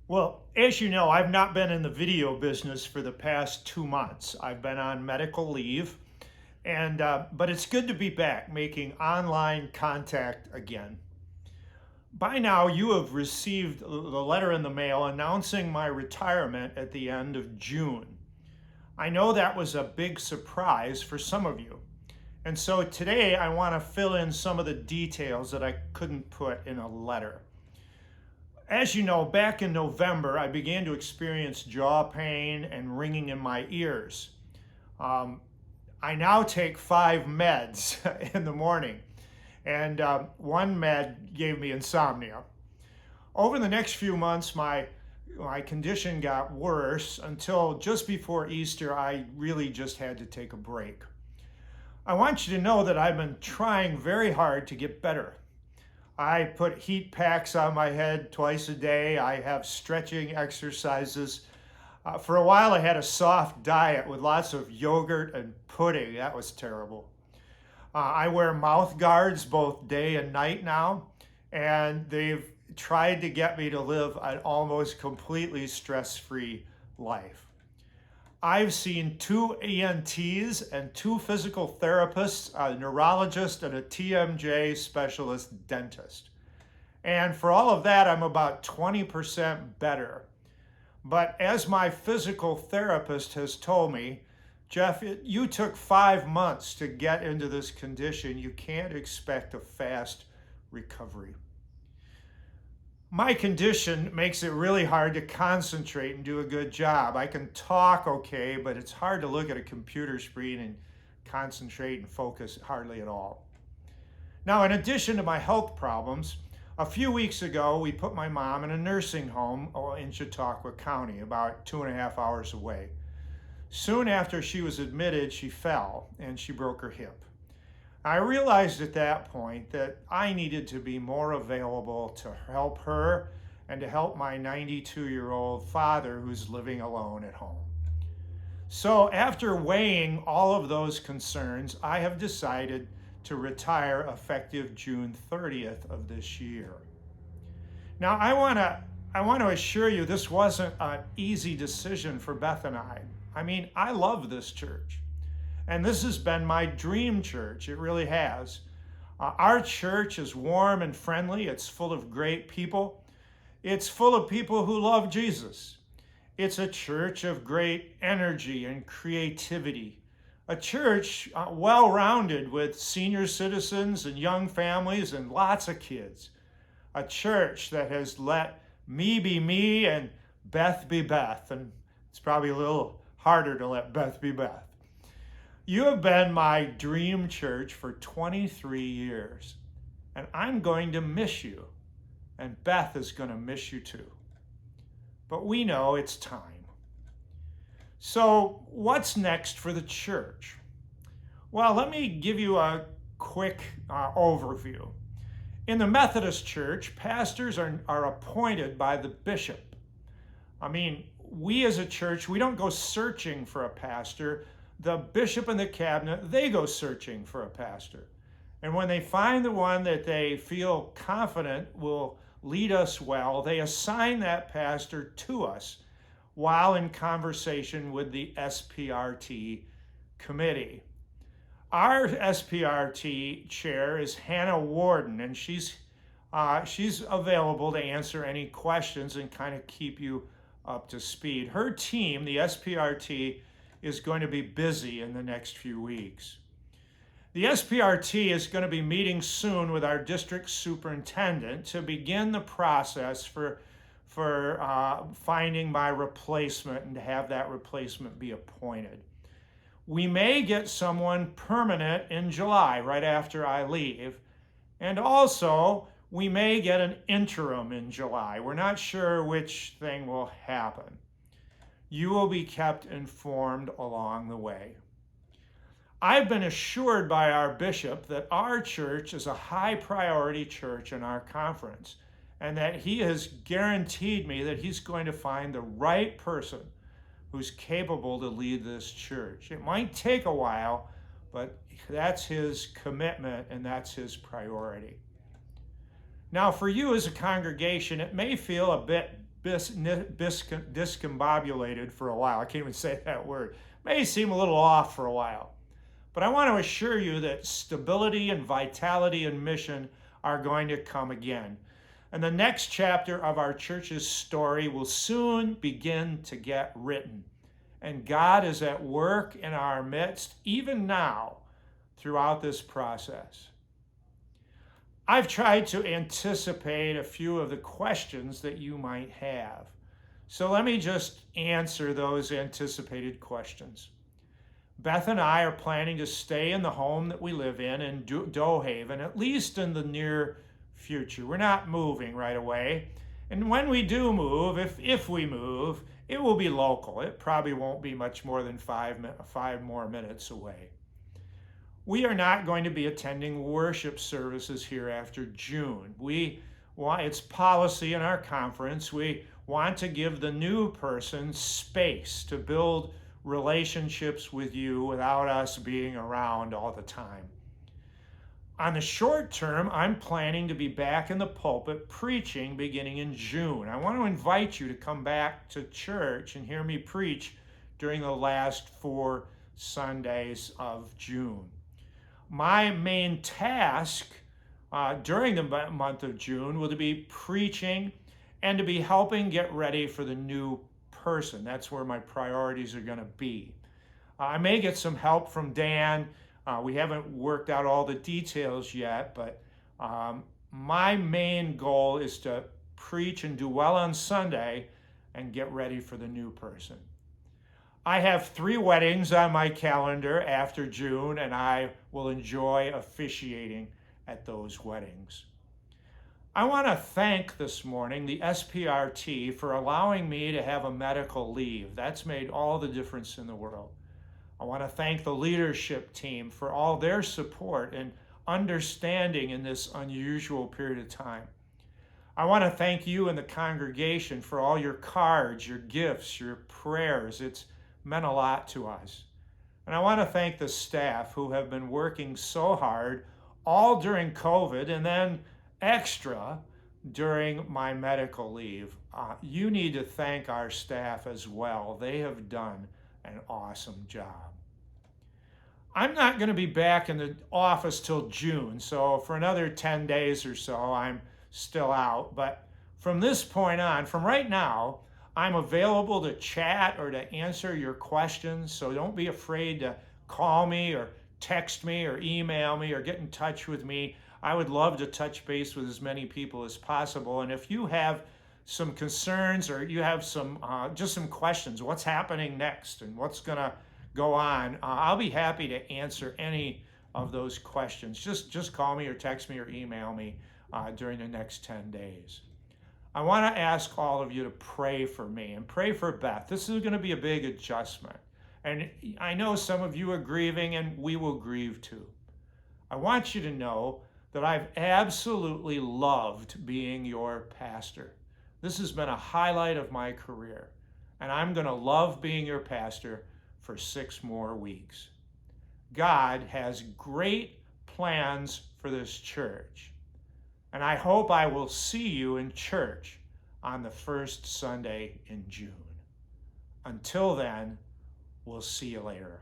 Well, as you know, I've not been in the video business for the past 2 months. I've been on medical leave, and but it's good to be back making online contact again. By now, you have received the letter in the mail announcing my retirement at the end of June. I know that was a big surprise for some of you. And so today I want to fill in some of the details that I couldn't put in a letter. As you know, back in November, I began to experience jaw pain and ringing in my ears. Um, I now take 5 meds in the morning, and one med gave me insomnia. Over the next few months, my condition got worse until just before Easter, I really just had to take a break. I want you to know that I've been trying very hard to get better. I put heat packs on my head twice a day. I have stretching exercises. For a while, I had a soft diet with lots of yogurt and pudding. That was terrible. I wear mouth guards both day and night now, and they've tried to get me to live an almost completely stress-free life. I've seen 2 ENTs and 2 physical therapists, a neurologist and a TMJ specialist dentist. And for all of that, I'm about 20% better. But as my physical therapist has told me, Jeff, you took 5 months to get into this condition. You can't expect a fast recovery. My condition makes it really hard to concentrate and do a good job. I can talk okay, but it's hard to look at a computer screen and concentrate and focus hardly at all. Now, in addition to my health problems, a few weeks ago, we put my mom in a nursing home in Chautauqua County, about 2.5 hours away. Soon after she was admitted, she fell and she broke her hip. I realized at that point that I needed to be more available to help her and to help my 92-year-old father who's living alone at home. So after weighing all of those concerns, I have decided to retire effective June 30th of this year. Now, I want to assure you this wasn't an easy decision for Beth and I. I mean, I love this church. And this has been my dream church. It really has. Our church is warm and friendly. It's full of great people. It's full of people who love Jesus. It's a church of great energy and creativity. A church well-rounded with senior citizens and young families and lots of kids. A church that has let me be me and Beth be Beth. And it's probably a little harder to let Beth be Beth. You have been my dream church for 23 years, and I'm going to miss you, and Beth is going to miss you too. But we know it's time. So what's next for the church? Well, let me give you a quick overview. In the Methodist Church, pastors are appointed by the bishop. I mean, we as a church, we don't go searching for a pastor. The bishop and the cabinet, they go searching for a pastor. And when they find the one that they feel confident will lead us well, they assign that pastor to us while in conversation with the SPRT committee. Our SPRT chair is Hannah Warden, and she's available to answer any questions and kind of keep you up to speed. Her team, the SPRT, is going to be busy in the next few weeks. The SPRT is going to be meeting soon with our district superintendent to begin the process for finding my replacement and to have that replacement be appointed. We may get someone permanent in July, right after I leave, and also we may get an interim in July. We're not sure which thing will happen. You will be kept informed along the way. I've been assured by our bishop that our church is a high priority church in our conference, and that he has guaranteed me that he's going to find the right person who's capable to lead this church. It might take a while, but that's his commitment and that's his priority. Now, for you as a congregation, it may feel a bit discombobulated for a while. I can't even say that word. May seem a little off for a while. But I want to assure you that stability and vitality and mission are going to come again. And the next chapter of our church's story will soon begin to get written. And God is at work in our midst, even now, throughout this process. I've tried to anticipate a few of the questions that you might have. So let me just answer those anticipated questions. Beth and I are planning to stay in the home that we live in Doe Haven, at least in the near future. We're not moving right away. And when we do move, if we move, it will be local. It probably won't be much more than five more minutes away. We are not going to be attending worship services here after June. It's policy in our conference. We want to give the new person space to build relationships with you without us being around all the time. On the short term, I'm planning to be back in the pulpit preaching beginning in June. I want to invite you to come back to church and hear me preach during the last 4 Sundays of June. My main task during the month of June will be preaching and to be helping get ready for the new person. That's where my priorities are going to be. I may get some help from Dan. We haven't worked out all the details yet, but my main goal is to preach and do well on Sunday and get ready for the new person. I have 3 weddings on my calendar after June, and I will enjoy officiating at those weddings. I want to thank this morning the SPRT for allowing me to have a medical leave. That's made all the difference in the world. I want to thank the leadership team for all their support and understanding in this unusual period of time. I want to thank you and the congregation for all your cards, your gifts, your prayers. It's meant a lot to us. And I want to thank the staff who have been working so hard all during COVID and then extra during my medical leave. You need to thank our staff as well. They have done an awesome job. I'm not going to be back in the office till June, so for another 10 days or so, I'm still out. But from this point on, from right now, I'm available to chat or to answer your questions, so don't be afraid to call me or text me or email me or get in touch with me. I would love to touch base with as many people as possible. And if you have some concerns or you have just some questions, what's happening next and what's going to go on, I'll be happy to answer any of those questions. Just call me or text me or email me during the next 10 days. I want to ask all of you to pray for me and pray for Beth. This is going to be a big adjustment. And I know some of you are grieving, and we will grieve too. I want you to know that I've absolutely loved being your pastor. This has been a highlight of my career, and I'm going to love being your pastor for 6 more weeks. God has great plans for this church, and I hope I will see you in church on the first Sunday in June. Until then, we'll see you later.